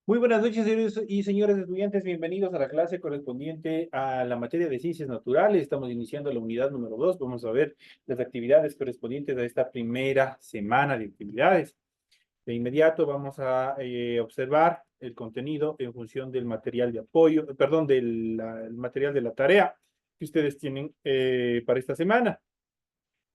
Muy buenas noches, señores y señores estudiantes. Bienvenidos a la clase correspondiente a la materia de ciencias naturales. Estamos iniciando la unidad número 2. Vamos a ver las actividades correspondientes a esta primera semana de actividades. De inmediato vamos a observar el contenido en función del material de apoyo, perdón, el material de la tarea que ustedes tienen para esta semana.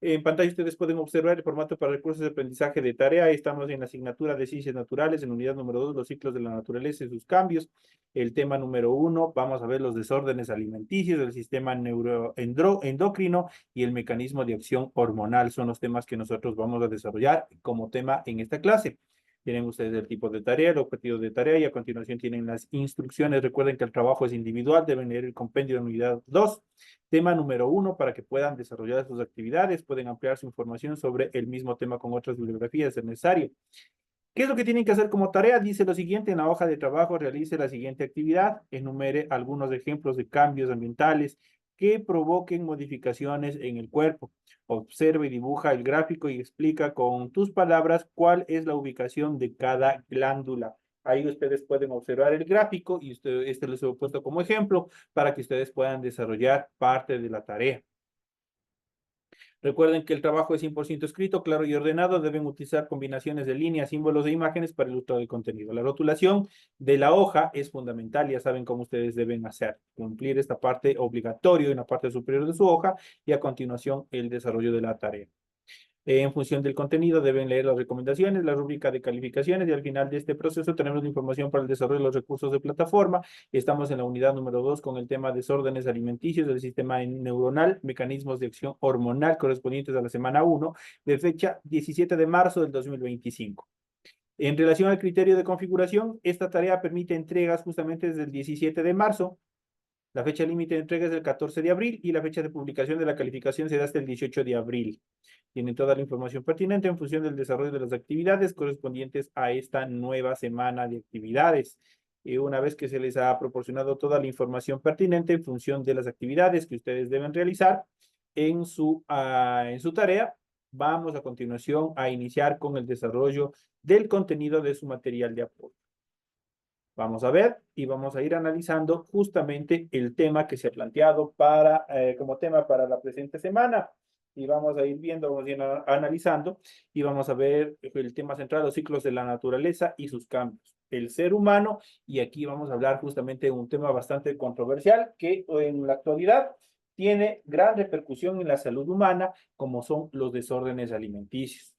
En pantalla ustedes pueden observar el formato para recursos de aprendizaje de tarea. Estamos en la asignatura de Ciencias Naturales, en unidad número 2, los ciclos de la naturaleza y sus cambios. El tema número 1, vamos a ver los desórdenes alimenticios, el sistema neuroendocrino y el mecanismo de acción hormonal. Son los temas que nosotros vamos a desarrollar como tema en esta clase. Tienen ustedes el tipo de tarea, el objetivo de tarea y a continuación tienen las instrucciones. Recuerden que el trabajo es individual, deben leer el compendio de unidad 2. Tema número 1, para que puedan desarrollar sus actividades, pueden ampliar su información sobre el mismo tema con otras bibliografías, si necesario. ¿Qué es lo que tienen que hacer como tarea? Dice lo siguiente: en la hoja de trabajo realice la siguiente actividad, enumere algunos ejemplos de cambios ambientales que provoquen modificaciones en el cuerpo. Observa y dibuja el gráfico y explica con tus palabras cuál es la ubicación de cada glándula. Ahí ustedes pueden observar el gráfico y este les he puesto como ejemplo para que ustedes puedan desarrollar parte de la tarea. Recuerden que el trabajo es 100% escrito, claro y ordenado. Deben utilizar combinaciones de líneas, símbolos e imágenes para ilustrar el contenido. La rotulación de la hoja es fundamental. Ya saben cómo ustedes deben hacer. Cumplir esta parte obligatorio en la parte superior de su hoja y a continuación el desarrollo de la tarea. En función del contenido deben leer las recomendaciones, la rúbrica de calificaciones y al final de este proceso tenemos la información para el desarrollo de los recursos de plataforma. Estamos en la unidad número 2 con el tema desórdenes alimenticios del sistema neuronal, mecanismos de acción hormonal correspondientes a la semana 1 de fecha 17 de marzo del 2025. En relación al criterio de configuración, esta tarea permite entregas justamente desde el 17 de marzo. La fecha límite de entrega es el 14 de abril y la fecha de publicación de la calificación será hasta el 18 de abril. Tienen toda la información pertinente en función del desarrollo de las actividades correspondientes a esta nueva semana de actividades. Y una vez que se les ha proporcionado toda la información pertinente en función de las actividades que ustedes deben realizar en su tarea, vamos a continuación a iniciar con el desarrollo del contenido de su material de apoyo. Vamos a ver y vamos a ir analizando justamente el tema que se ha planteado como tema para la presente semana. Y vamos a ir viendo, vamos a ir analizando y vamos a ver el tema central, los ciclos de la naturaleza y sus cambios. El ser humano, y aquí vamos a hablar justamente de un tema bastante controversial que en la actualidad tiene gran repercusión en la salud humana, como son los desórdenes alimenticios.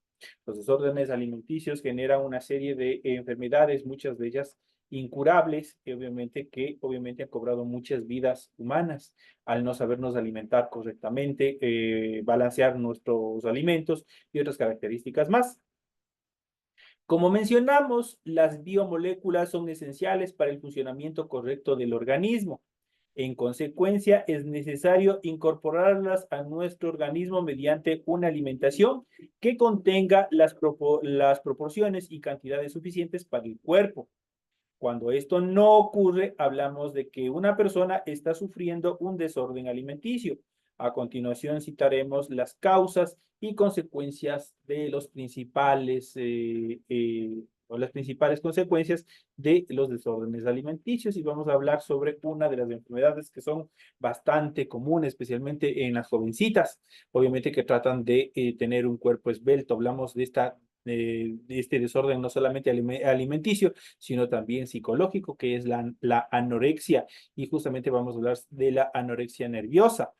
Los desórdenes alimenticios generan una serie de enfermedades, muchas de ellas incurables, y obviamente han cobrado muchas vidas humanas al no sabernos alimentar correctamente, balancear nuestros alimentos y otras características más. Como mencionamos, las biomoléculas son esenciales para el funcionamiento correcto del organismo. En consecuencia, es necesario incorporarlas a nuestro organismo mediante una alimentación que contenga las proporciones y cantidades suficientes para el cuerpo. Cuando esto no ocurre, hablamos de que una persona está sufriendo un desorden alimenticio. A continuación citaremos las causas y consecuencias de o las principales consecuencias de los desórdenes alimenticios y vamos a hablar sobre una de las enfermedades que son bastante comunes, especialmente en las jovencitas, obviamente que tratan de tener un cuerpo esbelto. Hablamos de este desorden no solamente alimenticio, sino también psicológico, que es la anorexia. Y justamente vamos a hablar de la anorexia nerviosa.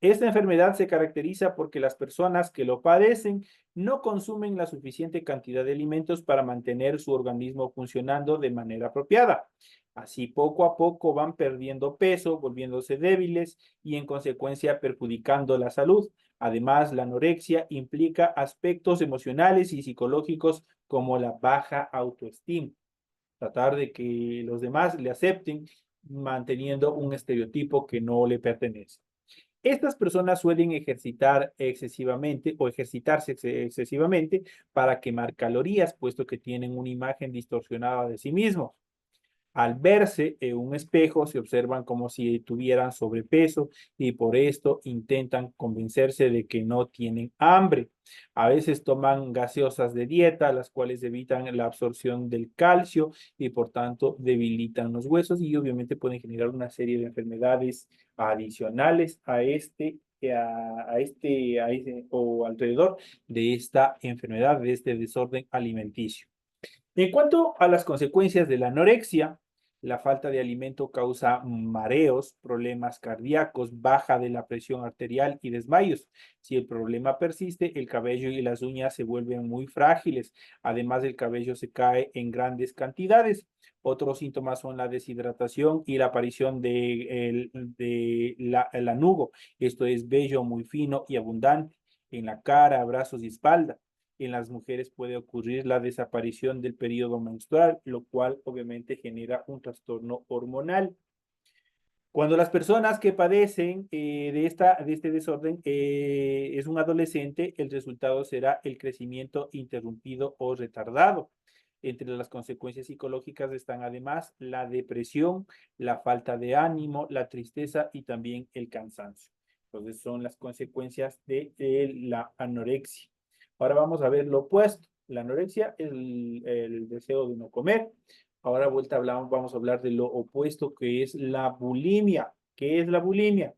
Esta enfermedad se caracteriza porque las personas que lo padecen no consumen la suficiente cantidad de alimentos para mantener su organismo funcionando de manera apropiada. Así, poco a poco van perdiendo peso, volviéndose débiles y en consecuencia perjudicando la salud. Además, la anorexia implica aspectos emocionales y psicológicos como la baja autoestima. Tratar de que los demás le acepten manteniendo un estereotipo que no le pertenece. Estas personas suelen ejercitar excesivamente o ejercitarse excesivamente para quemar calorías, puesto que tienen una imagen distorsionada de sí mismos. Al verse en un espejo, se observan como si tuvieran sobrepeso y por esto intentan convencerse de que no tienen hambre. A veces toman gaseosas de dieta, las cuales evitan la absorción del calcio y por tanto debilitan los huesos y obviamente pueden generar una serie de enfermedades adicionales a este o alrededor de esta enfermedad, de este desorden alimenticio. En cuanto a las consecuencias de la anorexia, la falta de alimento causa mareos, problemas cardíacos, baja de la presión arterial y desmayos. Si el problema persiste, el cabello y las uñas se vuelven muy frágiles. Además, el cabello se cae en grandes cantidades. Otros síntomas son la deshidratación y la aparición el lanugo. Esto es vello muy fino y abundante en la cara, brazos y espalda. En las mujeres puede ocurrir la desaparición del periodo menstrual, lo cual obviamente genera un trastorno hormonal. Cuando las personas que padecen de este desorden es un adolescente, el resultado será el crecimiento interrumpido o retardado. Entre las consecuencias psicológicas están además la depresión, la falta de ánimo, la tristeza y también el cansancio. Entonces son las consecuencias de la anorexia. Ahora vamos a ver lo opuesto. La anorexia es el deseo de no comer. Ahora vamos a hablar de lo opuesto que es la bulimia. ¿Qué es la bulimia?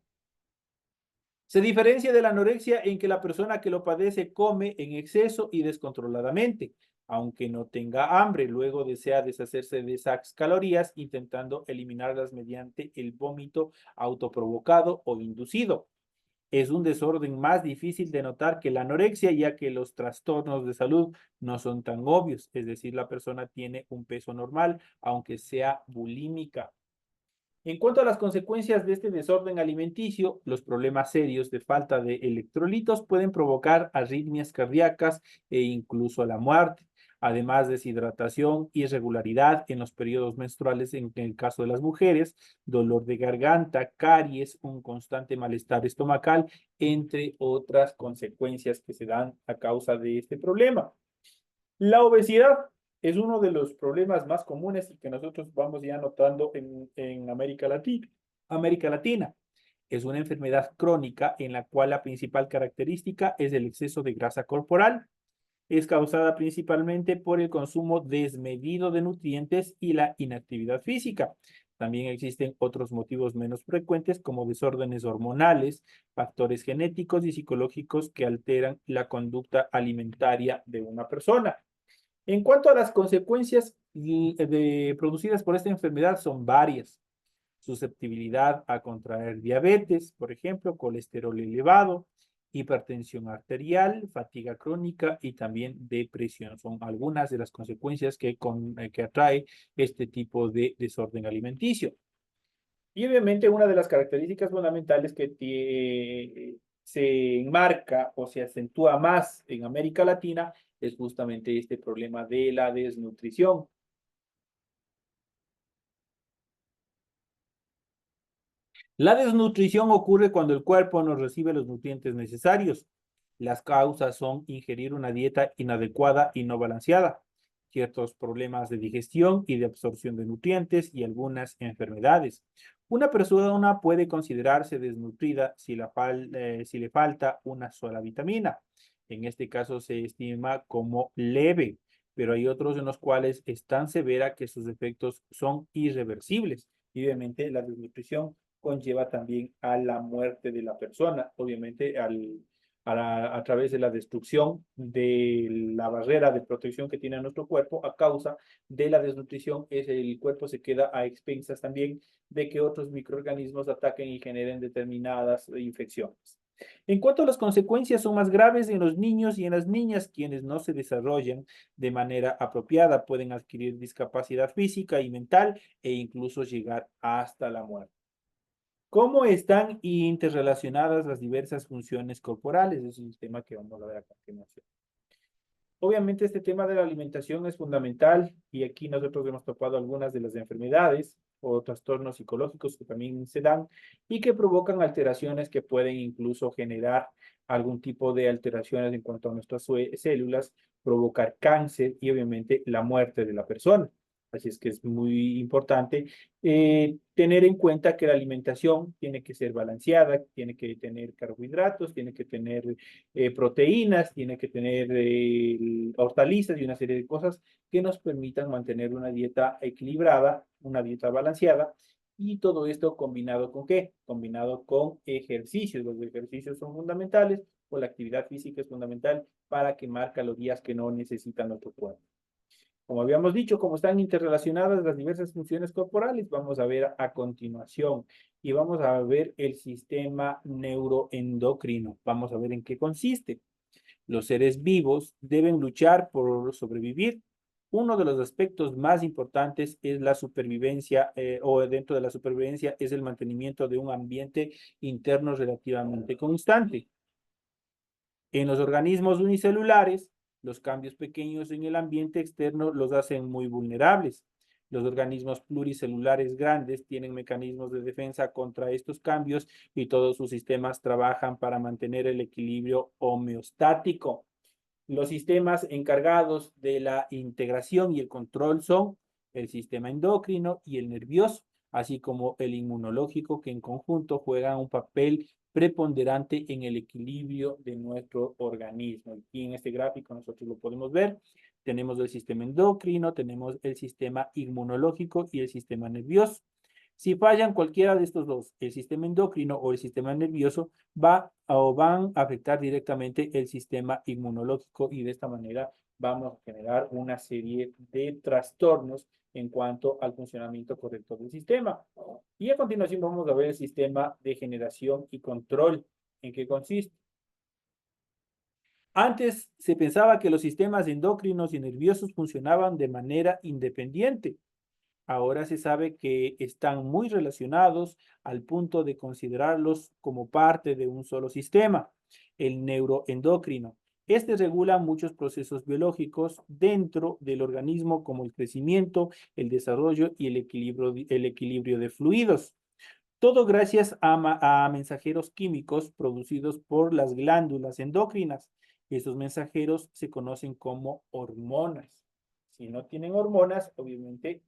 Se diferencia de la anorexia en que la persona que lo padece come en exceso y descontroladamente, aunque no tenga hambre, luego desea deshacerse de esas calorías intentando eliminarlas mediante el vómito autoprovocado o inducido. Es un desorden más difícil de notar que la anorexia, ya que los trastornos de salud no son tan obvios, es decir, la persona tiene un peso normal, aunque sea bulímica. En cuanto a las consecuencias de este desorden alimenticio, los problemas serios de falta de electrolitos pueden provocar arritmias cardíacas e incluso la muerte. Además, deshidratación, irregularidad en los periodos menstruales en el caso de las mujeres, dolor de garganta, caries, un constante malestar estomacal, entre otras consecuencias que se dan a causa de este problema. La obesidad es uno de los problemas más comunes y que nosotros vamos ya notando en América Latina. América Latina es una enfermedad crónica en la cual la principal característica es el exceso de grasa corporal. Es causada principalmente por el consumo desmedido de nutrientes y la inactividad física. También existen otros motivos menos frecuentes como desórdenes hormonales, factores genéticos y psicológicos que alteran la conducta alimentaria de una persona. En cuanto a las consecuencias producidas por esta enfermedad, son varias. Susceptibilidad a contraer diabetes, por ejemplo, colesterol elevado, hipertensión arterial, fatiga crónica y también depresión. Son algunas de las consecuencias que atrae este tipo de desorden alimenticio. Y obviamente una de las características fundamentales que se enmarca o se acentúa más en América Latina es justamente este problema de la desnutrición. La desnutrición ocurre cuando el cuerpo no recibe los nutrientes necesarios. Las causas son ingerir una dieta inadecuada y no balanceada, ciertos problemas de digestión y de absorción de nutrientes y algunas enfermedades. Una persona puede considerarse desnutrida si le falta una sola vitamina. En este caso se estima como leve, pero hay otros en los cuales es tan severa que sus efectos son irreversibles. Y obviamente la desnutrición conlleva también a la muerte de la persona, obviamente a través de la destrucción de la barrera de protección que tiene nuestro cuerpo a causa de la desnutrición, el cuerpo se queda a expensas también de que otros microorganismos ataquen y generen determinadas infecciones. En cuanto a las consecuencias, son más graves en los niños y en las niñas, quienes no se desarrollan de manera apropiada, pueden adquirir discapacidad física y mental e incluso llegar hasta la muerte. ¿Cómo están interrelacionadas las diversas funciones corporales? Es un tema que vamos a ver a continuación. Obviamente este tema de la alimentación es fundamental y aquí nosotros hemos topado algunas de las enfermedades o trastornos psicológicos que también se dan y que provocan alteraciones que pueden incluso generar algún tipo de alteraciones en cuanto a nuestras células, provocar cáncer y obviamente la muerte de la persona. Así es que es muy importante tener en cuenta que la alimentación tiene que ser balanceada, tiene que tener carbohidratos, tiene que tener proteínas, tiene que tener hortalizas y una serie de cosas que nos permitan mantener una dieta equilibrada, una dieta balanceada. Y todo esto combinado con ¿qué? Combinado con ejercicios. Los ejercicios son fundamentales, o la actividad física es fundamental para quemar calorías que no necesita nuestro cuerpo. Como habíamos dicho, como están interrelacionadas las diversas funciones corporales, vamos a ver a continuación y vamos a ver el sistema neuroendocrino. Vamos a ver en qué consiste. Los seres vivos deben luchar por sobrevivir. Uno de los aspectos más importantes es la supervivencia, o dentro de la supervivencia es el mantenimiento de un ambiente interno relativamente constante. En los organismos unicelulares, los cambios pequeños en el ambiente externo los hacen muy vulnerables. Los organismos pluricelulares grandes tienen mecanismos de defensa contra estos cambios y todos sus sistemas trabajan para mantener el equilibrio homeostático. Los sistemas encargados de la integración y el control son el sistema endocrino y el nervioso, así como el inmunológico, que en conjunto juegan un papel preponderante en el equilibrio de nuestro organismo. Y en este gráfico nosotros lo podemos ver. Tenemos el sistema endocrino, tenemos el sistema inmunológico y el sistema nervioso. Si fallan cualquiera de estos dos, el sistema endocrino o el sistema nervioso, van a afectar directamente el sistema inmunológico y de esta manera vamos a generar una serie de trastornos en cuanto al funcionamiento correcto del sistema. Y a continuación vamos a ver el sistema de generación y control. ¿En qué consiste? Antes se pensaba que los sistemas endocrinos y nerviosos funcionaban de manera independiente. Ahora se sabe que están muy relacionados al punto de considerarlos como parte de un solo sistema, el neuroendocrino. Este regula muchos procesos biológicos dentro del organismo como el crecimiento, el desarrollo y el equilibrio de fluidos. Todo gracias a mensajeros químicos producidos por las glándulas endocrinas. Estos mensajeros se conocen como hormonas. Si no tienen hormonas, obviamente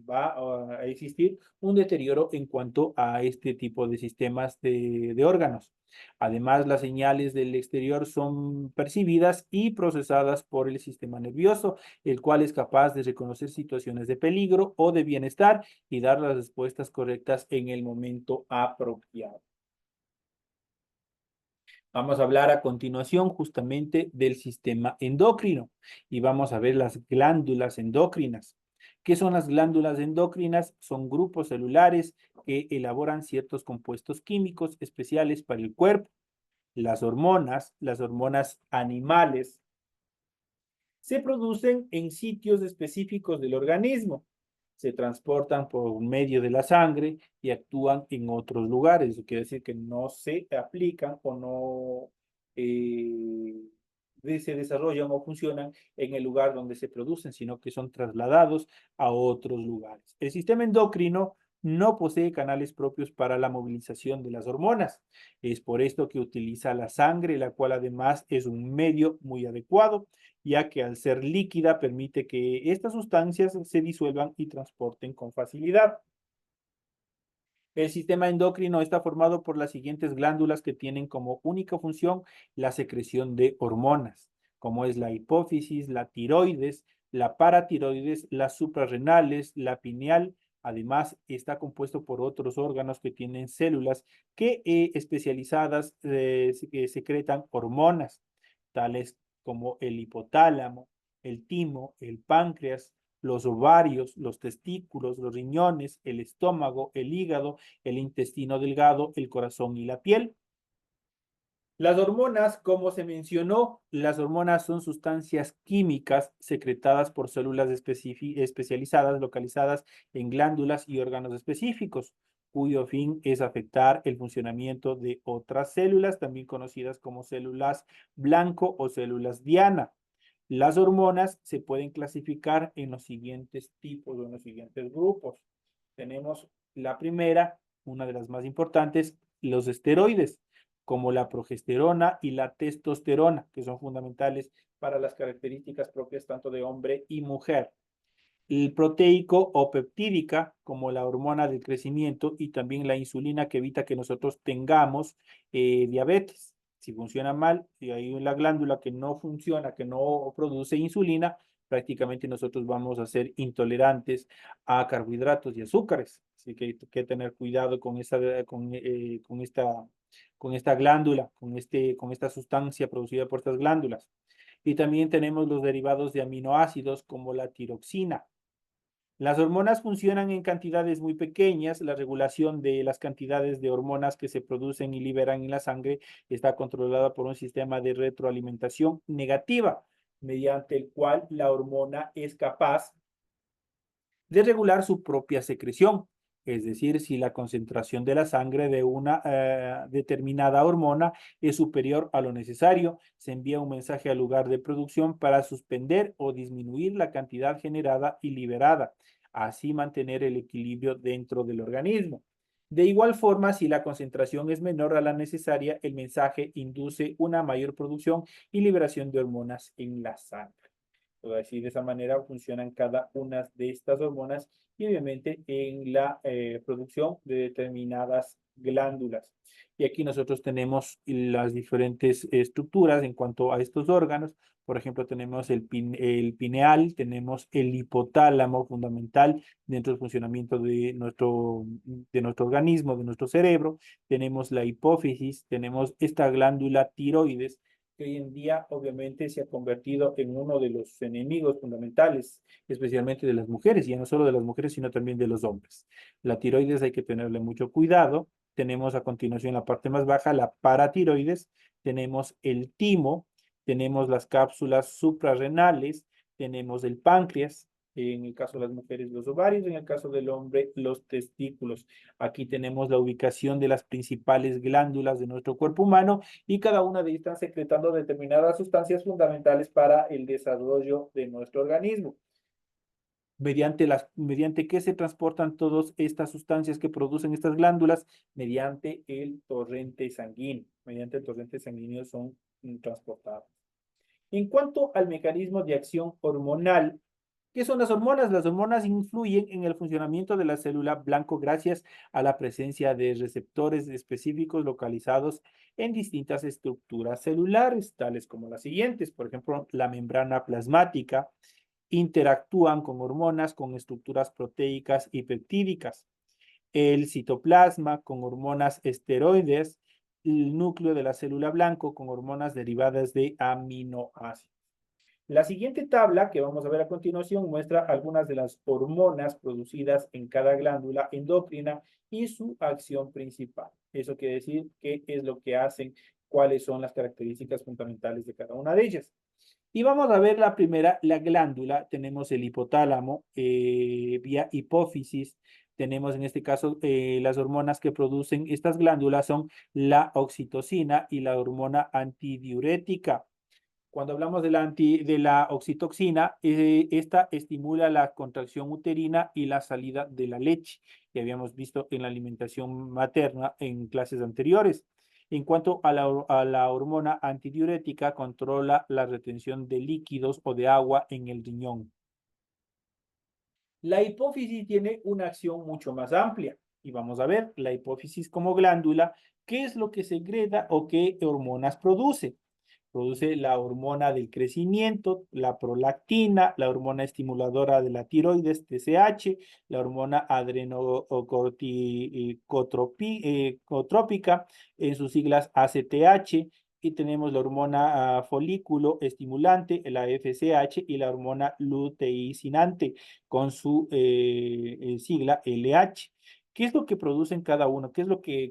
va a existir un deterioro en cuanto a este tipo de sistemas de órganos. Además, las señales del exterior son percibidas y procesadas por el sistema nervioso, el cual es capaz de reconocer situaciones de peligro o de bienestar y dar las respuestas correctas en el momento apropiado. Vamos a hablar a continuación justamente del sistema endocrino y vamos a ver las glándulas endocrinas. ¿Qué son las glándulas endocrinas? Son grupos celulares que elaboran ciertos compuestos químicos especiales para el cuerpo. Las hormonas animales, se producen en sitios específicos del organismo. Se transportan por medio de la sangre y actúan en otros lugares. Eso quiere decir que no se aplican o no se desarrollan o funcionan en el lugar donde se producen, sino que son trasladados a otros lugares. El sistema endocrino no posee canales propios para la movilización de las hormonas. Es por esto que utiliza la sangre, la cual además es un medio muy adecuado, ya que al ser líquida permite que estas sustancias se disuelvan y transporten con facilidad. El sistema endocrino está formado por las siguientes glándulas que tienen como única función la secreción de hormonas, como es la hipófisis, la tiroides, la paratiroides, las suprarrenales, la pineal. Además, está compuesto por otros órganos que tienen células que especializadas secretan hormonas, tales como el hipotálamo, el timo, el páncreas, los ovarios, los testículos, los riñones, el estómago, el hígado, el intestino delgado, el corazón y la piel. Las hormonas, como se mencionó, las hormonas son sustancias químicas secretadas por células especializadas localizadas en glándulas y órganos específicos, cuyo fin es afectar el funcionamiento de otras células, también conocidas como células blanco o células diana. Las hormonas se pueden clasificar en los siguientes tipos o en los siguientes grupos. Tenemos la primera, una de las más importantes, los esteroides, como la progesterona y la testosterona, que son fundamentales para las características propias tanto de hombre y mujer. el proteico o peptídica, como la hormona del crecimiento, y también la insulina que evita que nosotros tengamos diabetes. Si funciona mal, si hay una glándula que no funciona, que no produce insulina, prácticamente nosotros vamos a ser intolerantes a carbohidratos y azúcares. Así que hay que tener cuidado con esta glándula, con esta sustancia producida por estas glándulas. Y también tenemos los derivados de aminoácidos como la tiroxina. Las hormonas funcionan en cantidades muy pequeñas. La regulación de las cantidades de hormonas que se producen y liberan en la sangre está controlada por un sistema de retroalimentación negativa, mediante el cual la hormona es capaz de regular su propia secreción. Es decir, si la concentración de la sangre de una determinada hormona es superior a lo necesario, se envía un mensaje al lugar de producción para suspender o disminuir la cantidad generada y liberada, así mantener el equilibrio dentro del organismo. De igual forma, si la concentración es menor a la necesaria, el mensaje induce una mayor producción y liberación de hormonas en la sangre. Así de esa manera funcionan cada una de estas hormonas y obviamente en la producción de determinadas glándulas. Y aquí nosotros tenemos las diferentes estructuras en cuanto a estos órganos. Por ejemplo, tenemos el pineal, tenemos el hipotálamo fundamental dentro del funcionamiento de nuestro organismo, de nuestro cerebro. Tenemos la hipófisis, tenemos esta glándula tiroides que hoy en día obviamente se ha convertido en uno de los enemigos fundamentales, especialmente de las mujeres, y ya no solo de las mujeres, sino también de los hombres. La tiroides hay que tenerle mucho cuidado. Tenemos a continuación la parte más baja, la paratiroides, tenemos el timo, tenemos las cápsulas suprarrenales, tenemos el páncreas, en el caso de las mujeres los ovarios, en el caso del hombre los testículos. Aquí tenemos la ubicación de las principales glándulas de nuestro cuerpo humano y cada una de ellas está secretando determinadas sustancias fundamentales para el desarrollo de nuestro organismo. Mediante qué se transportan todas estas sustancias que producen estas glándulas, mediante el torrente sanguíneo. Mediante el torrente sanguíneo son transportadas. En cuanto al mecanismo de acción hormonal, ¿qué son las hormonas? Las hormonas influyen en el funcionamiento de la célula blanco gracias a la presencia de receptores específicos localizados en distintas estructuras celulares, tales como las siguientes. Por ejemplo, la membrana plasmática interactúan con hormonas con estructuras proteicas y peptídicas. El citoplasma con hormonas esteroides, el núcleo de la célula blanco con hormonas derivadas de aminoácidos. La siguiente tabla que vamos a ver a continuación muestra algunas de las hormonas producidas en cada glándula endocrina y su acción principal. Eso quiere decir qué es lo que hacen, cuáles son las características fundamentales de cada una de ellas. Y vamos a ver la primera, la glándula. Tenemos el hipotálamo vía hipófisis. Tenemos en este caso las hormonas que producen estas glándulas son la oxitocina y la hormona antidiurética. Cuando hablamos de la oxitoxina, esta estimula la contracción uterina y la salida de la leche, que habíamos visto en la alimentación materna en clases anteriores. En cuanto a la hormona antidiurética, controla la retención de líquidos o de agua en el riñón. La hipófisis tiene una acción mucho más amplia. Y vamos a ver la hipófisis como glándula, qué es lo que segrega o qué hormonas produce. Produce la hormona del crecimiento, la prolactina, la hormona estimuladora de la tiroides, TSH, la hormona adrenocotrópica, en sus siglas ACTH, y tenemos la hormona folículo estimulante, la FSH, y la hormona luteicinante, con su sigla LH. ¿Qué es lo que producen cada uno?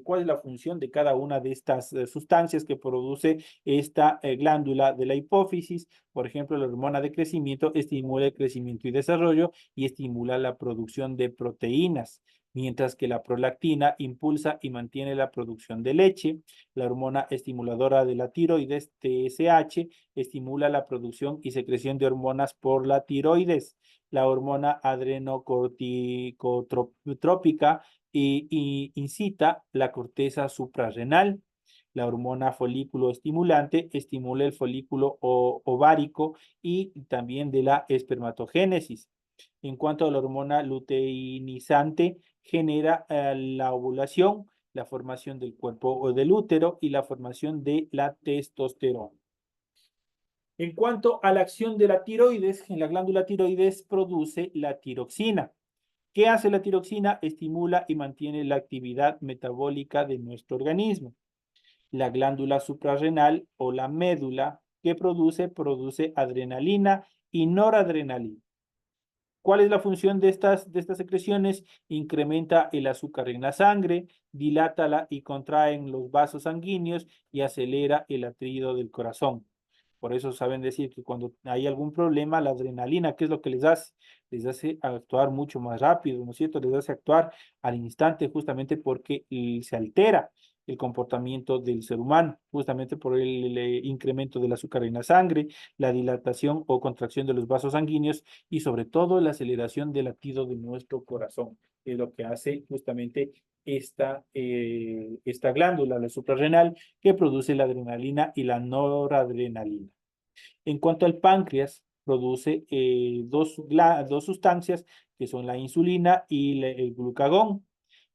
¿Cuál es la función de cada una de estas sustancias que produce esta glándula de la hipófisis? Por ejemplo, la hormona de crecimiento estimula el crecimiento y desarrollo y estimula la producción de proteínas, mientras que la prolactina impulsa y mantiene la producción de leche. La hormona estimuladora de la tiroides, TSH, estimula la producción y secreción de hormonas por la tiroides. La hormona adrenocorticotrópica y incita la corteza suprarrenal. La hormona folículo estimulante estimula el folículo ovárico y también de la espermatogénesis. En cuanto a la hormona luteinizante, genera la ovulación, la formación del cuerpo o del útero y la formación de la testosterona. En cuanto a la acción de la tiroides, en la glándula tiroides produce la tiroxina. ¿Qué hace la tiroxina? Estimula y mantiene la actividad metabólica de nuestro organismo. La glándula suprarrenal o la médula, ¿qué produce? Produce adrenalina y noradrenalina. ¿Cuál es la función de estas secreciones? Incrementa el azúcar en la sangre, dilata y contraen los vasos sanguíneos y acelera el latido del corazón. Por eso saben decir que cuando hay algún problema, la adrenalina, ¿qué es lo que les hace? Les hace actuar mucho más rápido, ¿no es cierto? Les hace actuar al instante justamente porque se altera el comportamiento del ser humano, justamente por el incremento del azúcar en la sangre, la dilatación o contracción de los vasos sanguíneos y sobre todo la aceleración del latido de nuestro corazón. Es lo que hace justamente esta glándula, la suprarrenal, que produce la adrenalina y la noradrenalina. En cuanto al páncreas, produce dos sustancias que son la insulina y el glucagón.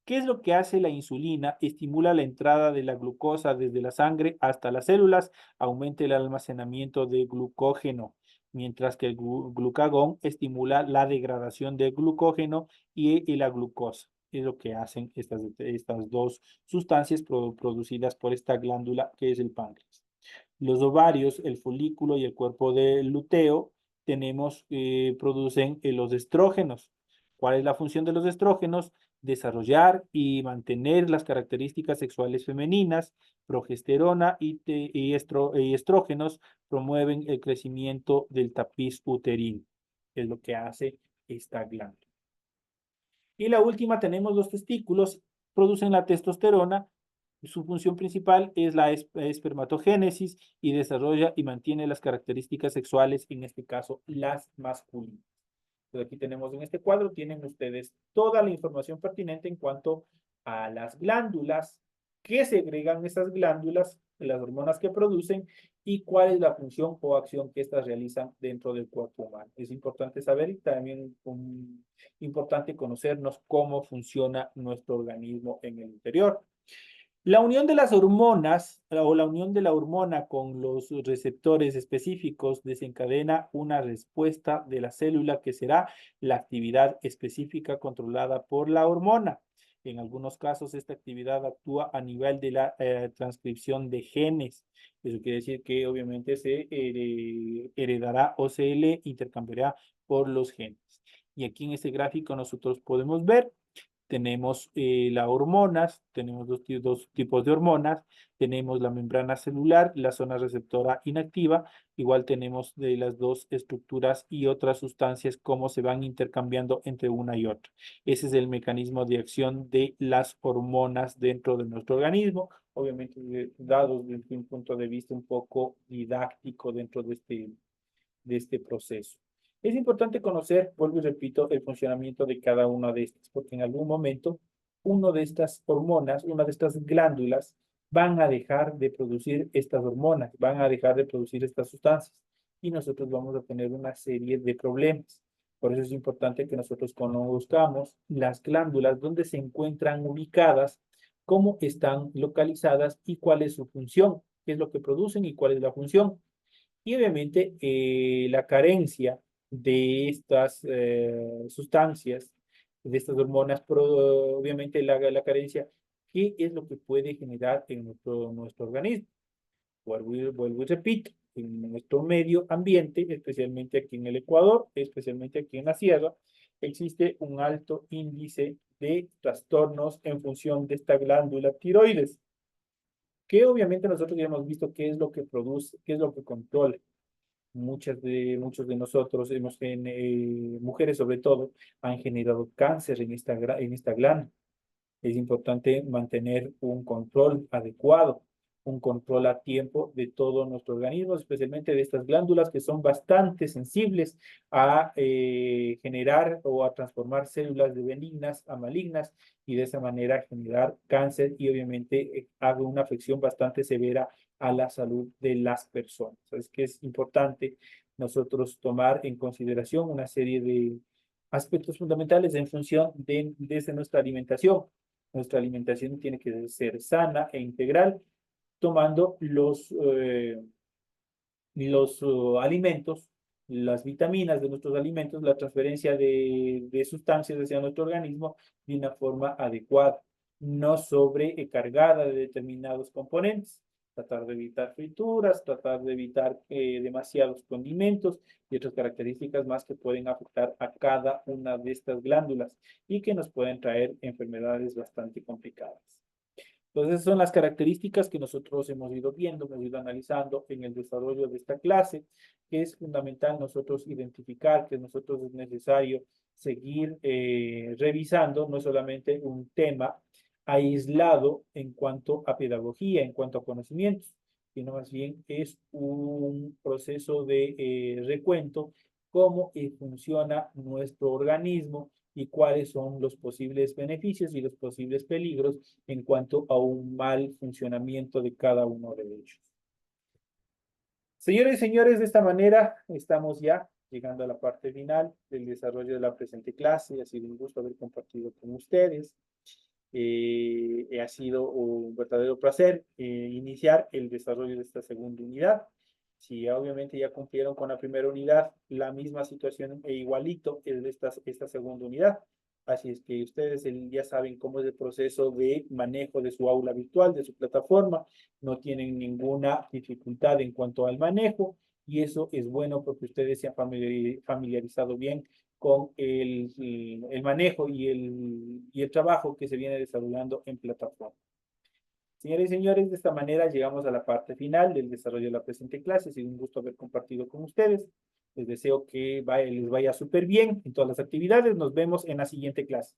¿Qué es lo que hace la insulina? Estimula la entrada de la glucosa desde la sangre hasta las células, aumenta el almacenamiento de glucógeno, mientras que el glucagón estimula la degradación del glucógeno y la glucosa. Es lo que hacen estas dos sustancias producidas por esta glándula que es el páncreas. Los ovarios, el folículo y el cuerpo del luteo producen los estrógenos. ¿Cuál es la función de los estrógenos? Desarrollar y mantener las características sexuales femeninas. Progesterona y estrógenos promueven el crecimiento del tapiz uterino, que es lo que hace esta glándula. Y la última tenemos los testículos, producen la testosterona. Su función principal es la espermatogénesis y desarrolla y mantiene las características sexuales, en este caso las masculinas. Entonces aquí tenemos en este cuadro, tienen ustedes toda la información pertinente en cuanto a las glándulas, qué segregan esas glándulas, las hormonas que producen y cuál es la función o acción que estas realizan dentro del cuerpo humano. Es importante saber y también importante conocernos cómo funciona nuestro organismo en el interior. La unión de las hormonas o la unión de la hormona con los receptores específicos desencadena una respuesta de la célula que será la actividad específica controlada por la hormona. En algunos casos, esta actividad actúa a nivel de la transcripción de genes. Eso quiere decir que obviamente se heredará o se le intercambiará por los genes. Y aquí en este gráfico nosotros podemos ver tenemos las hormonas, tenemos dos tipos de hormonas, tenemos la membrana celular, la zona receptora inactiva, igual tenemos de las dos estructuras y otras sustancias cómo se van intercambiando entre una y otra. Ese es el mecanismo de acción de las hormonas dentro de nuestro organismo, obviamente dado desde un punto de vista un poco didáctico dentro de este proceso. Es importante conocer, vuelvo y repito, el funcionamiento de cada una de estas, porque en algún momento una de estas hormonas, una de estas glándulas, van a dejar de producir estas hormonas, van a dejar de producir estas sustancias y nosotros vamos a tener una serie de problemas. Por eso es importante que nosotros conozcamos las glándulas, dónde se encuentran ubicadas, cómo están localizadas y cuál es su función, qué es lo que producen y cuál es la función. Y obviamente la carencia de estas sustancias, de estas hormonas, obviamente la carencia, ¿qué es lo que puede generar en nuestro organismo? Vuelvo y repito, en nuestro medio ambiente, especialmente aquí en el Ecuador, especialmente aquí en la sierra, existe un alto índice de trastornos en función de esta glándula tiroides, que obviamente nosotros ya hemos visto qué es lo que produce, qué es lo que controla muchos de nosotros, mujeres sobre todo, han generado cáncer en esta glándula. Es importante mantener un control adecuado, un control a tiempo de todo nuestro organismo, especialmente de estas glándulas que son bastante sensibles a generar o a transformar células de benignas a malignas y de esa manera generar cáncer y obviamente haga una afección bastante severa a la salud de las personas. Es que es importante nosotros tomar en consideración una serie Aspectos fundamentales en función desde nuestra alimentación. Nuestra alimentación tiene que ser sana e integral, tomando los alimentos, las vitaminas de nuestros alimentos, la transferencia de sustancias hacia nuestro organismo de una forma adecuada, no sobrecargada de determinados componentes. Tratar de evitar frituras, tratar de evitar demasiados condimentos y otras características más que pueden afectar a cada una de estas glándulas y que nos pueden traer enfermedades bastante complicadas. Entonces, esas son las características que nosotros hemos ido viendo, hemos ido analizando en el desarrollo de esta clase, que es fundamental nosotros identificar, que nosotros es necesario seguir revisando, no solamente un tema aislado en cuanto a pedagogía, en cuanto a conocimientos, sino más bien es un proceso de recuento, cómo funciona nuestro organismo y cuáles son los posibles beneficios y los posibles peligros en cuanto a un mal funcionamiento de cada uno de ellos. Señores y señores, de esta manera estamos ya llegando a la parte final del desarrollo de la presente clase. Ha sido un gusto haber compartido con ustedes. Ha sido un verdadero placer iniciar el desarrollo de esta segunda unidad. Si obviamente ya cumplieron con la primera unidad, la misma situación e igualito es de esta segunda unidad. Así es que ustedes ya saben cómo es el proceso de manejo de su aula virtual, de su plataforma. No tienen ninguna dificultad en cuanto al manejo y eso es bueno porque ustedes se han familiarizado bien con el manejo y el trabajo que se viene desarrollando en plataforma. Señores y señores, de esta manera llegamos a la parte final del desarrollo de la presente clase. Ha sido un gusto haber compartido con ustedes. Les deseo que les vaya súper bien en todas las actividades. Nos vemos en la siguiente clase.